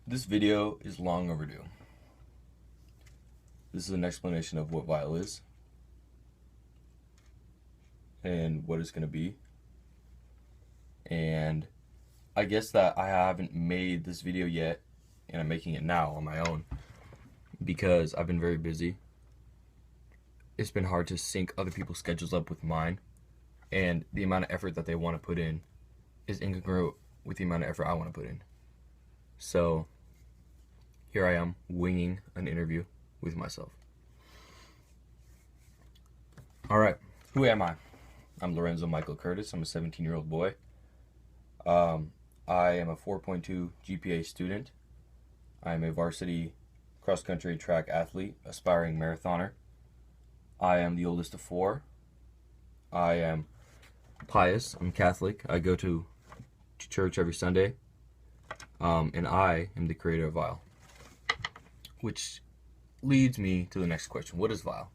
This video is long overdue. This is an explanation of what Vile is and what it's going to be. And I guess that I haven't made this video yet, and I'm making it now on my own because I've been very busy. It's been hard to sync other people's schedules up with mine, and the amount of effort that they want to put in is incongruent with the amount of effort I want to put in. So here I am winging an interview with myself. All right, who am I? I'm Lorenzo Michael Curtis. I'm a 17-year-old boy. I am a 4.2 GPA student. I am a varsity cross-country track athlete, aspiring marathoner. I am the oldest of four. I am pious. I'm Catholic. I go to church every Sunday. And I am the creator of Vile. Which leads me to the next question. What is Vile?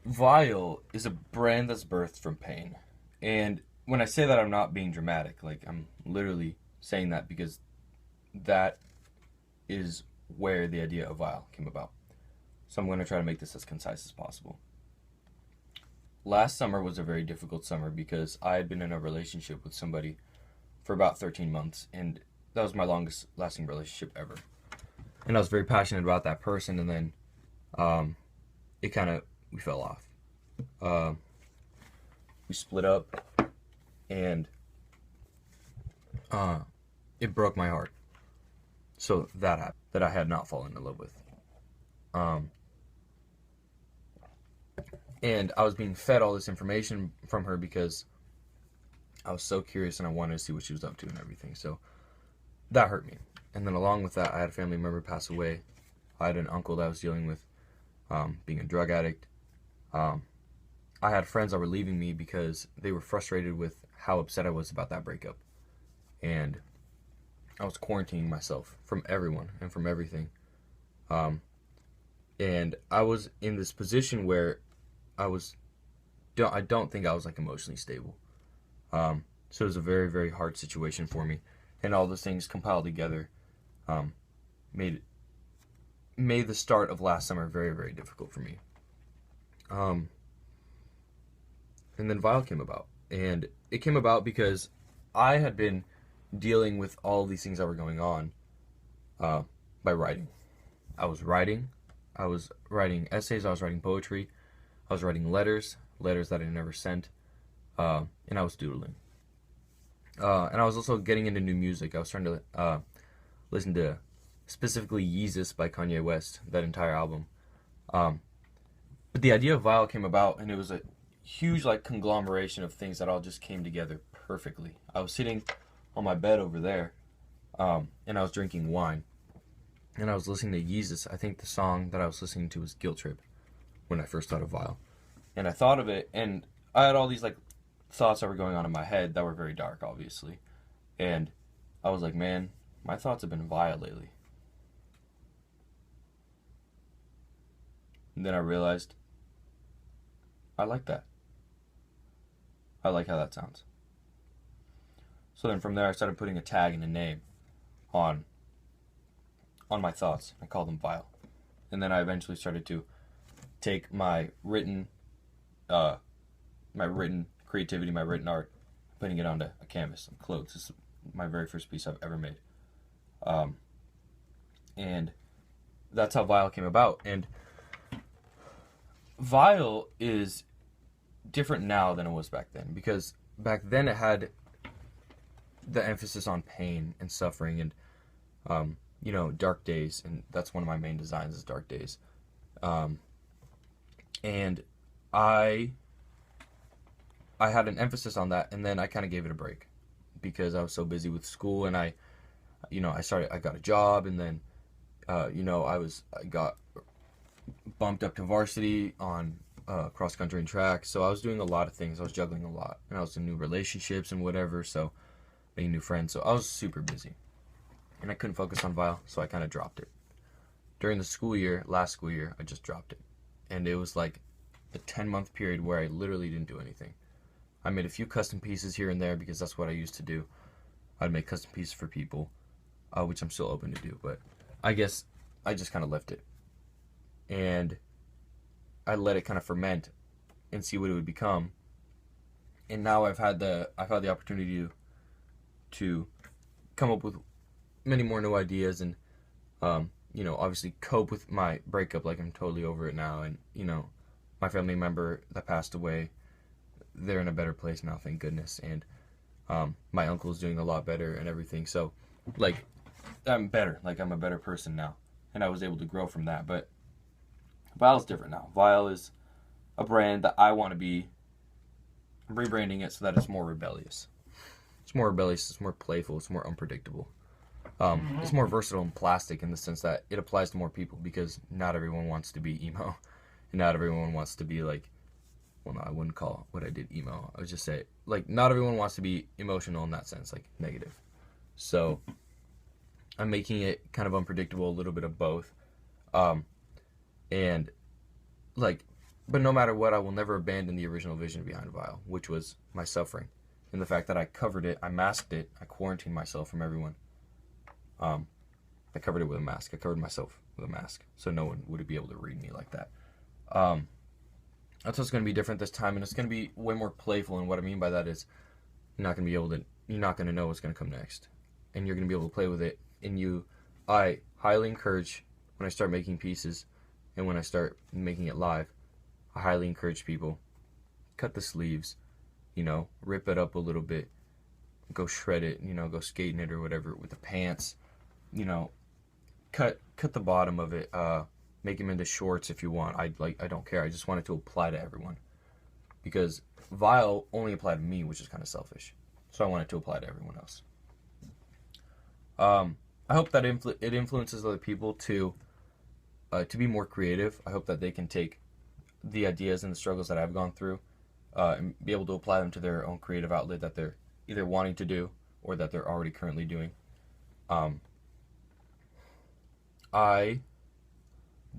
Vile is a brand that's birthed from pain. And when I say that, I'm not being dramatic. I'm literally saying that because that is where the idea of Vile came about. So I'm going to try to make this as concise as possible. Last summer was a very difficult summer because I had been in a relationship with somebody for about 13 months, and that was my longest lasting relationship ever. And I was very passionate about that person, and then we fell off. We split up, and it broke my heart. So that happened, that I had not fallen in love with. And I was being fed all this information from her because I was so curious and I wanted to see what she was up to and everything. So that hurt me. And then along with that, I had a family member pass away. I had an uncle that I was dealing with being a drug addict. I had friends that were leaving me because they were frustrated with how upset I was about that breakup. And I was quarantining myself from everyone and from everything. And I was in this position where I don't think I was emotionally stable. So it was a very, very hard situation for me. And all those things compiled together made the start of last summer very, very difficult for me. And then Vile came about. And it came about because I had been dealing with all of these things that were going on by writing. I was writing essays, I was writing poetry, I was writing letters that I never sent, and I was doodling. And I was also getting into new music. I was trying to listen to specifically Yeezus by Kanye West, that entire album. But the idea of Vile came about, and it was a huge conglomeration of things that all just came together perfectly. I was sitting on my bed over there, and I was drinking wine, and I was listening to Yeezus. I think the song that I was listening to was Guilt Trip when I first thought of Vile. And I thought of it, and I had all these thoughts that were going on in my head that were very dark, obviously. And I was like, man, my thoughts have been vile lately. And then I realized, I like that. I like how that sounds. So then from there, I started putting a tag and a name on my thoughts. I called them Vile. And then I eventually started to take my written creativity, my written art, putting it onto a canvas, some clothes. This is my very first piece I've ever made. And that's how Vile came about. And Vile is different now than it was back then, because back then it had the emphasis on pain and suffering and dark days, and that's one of my main designs is dark days. And I had an emphasis on that, and then I kind of gave it a break because I was so busy with school, and I got a job, and then I got bumped up to varsity on cross country and track. So I was doing a lot of things. I was juggling a lot, and I was in new relationships and whatever. So making new friends. So I was super busy, and I couldn't focus on Vile, so I kind of dropped it. During the last school year, I just dropped it. And it was like a 10-month period where I literally didn't do anything. I made a few custom pieces here and there because that's what I used to do. I'd make custom pieces for people. which I'm still open to do. But I guess I just kind of left it, and I let it kind of ferment and see what it would become. And now I've had the opportunity to come up with many more new ideas, and obviously cope with my breakup. Like, I'm totally over it now, and my family member that passed away, they're in a better place now, thank goodness. And my uncle's doing a lot better and everything. So, like, I'm better. Like, I'm a better person now, and I was able to grow from that. But Vile's different now. Vile is a brand that I want to be. I'm rebranding it so that it's more rebellious. It's more rebellious. It's more playful. It's more unpredictable. It's more versatile and plastic in the sense that it applies to more people, because not everyone wants to be emo, and not everyone wants to be like, well, no, I wouldn't call what I did emo. I would just say, like, not everyone wants to be emotional in that sense, like negative. So I'm making it kind of unpredictable, a little bit of both. And like, but no matter what, I will never abandon the original vision behind Vile, which was my suffering, and the fact that I covered it, I masked it, I quarantined myself from everyone. I covered it with a mask. I covered myself with a mask, so no one would be able to read me like that. That's what's going to be different this time, and it's going to be way more playful. And what I mean by that is, you're not going to know what's going to come next, and you're going to be able to play with it. And I highly encourage, when I start making pieces, and when I start making it live, I highly encourage people, cut the sleeves, rip it up a little bit, go shred it, go skating it or whatever with the pants, cut the bottom of it, make them into shorts if you want. I don't care. I just want it to apply to everyone, because Vile only applied to me, which is kind of selfish. So I want it to apply to everyone else. I hope that it influences other people to be more creative. I hope that they can take the ideas and the struggles that I've gone through, and be able to apply them to their own creative outlet that they're either wanting to do or that they're already currently doing. I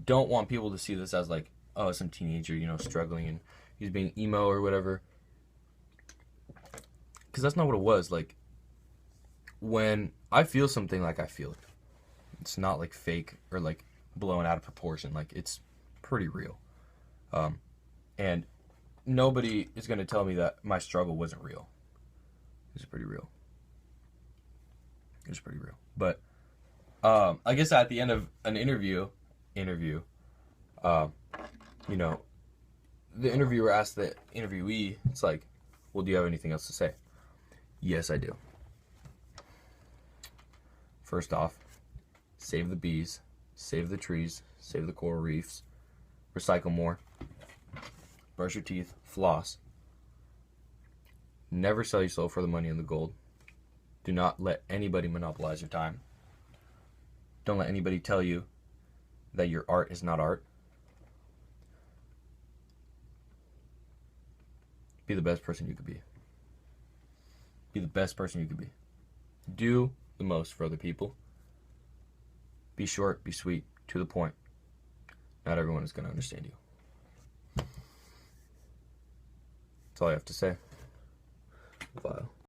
don't want people to see this as like, oh, some teenager, struggling and he's being emo or whatever. Because that's not what it was. Like, when I feel something, like, I feel it. It's not like fake or like blown out of proportion. Like, it's pretty real. And nobody is going to tell me that my struggle wasn't real. It was pretty real. It was pretty real. But I guess at the end of an interview, the interviewer asked the interviewee, it's like, well, do you have anything else to say? Yes, I do. First off, save the bees, save the trees, save the coral reefs, recycle more, brush your teeth, floss. Never sell your soul for the money and the gold. Do not let anybody monopolize your time. Don't let anybody tell you that your art is not art. Be the best person you could be. Be the best person you could be. Do the most for other people. Be short, be sweet, to the point. Not everyone is going to understand you. That's all I have to say. Vile.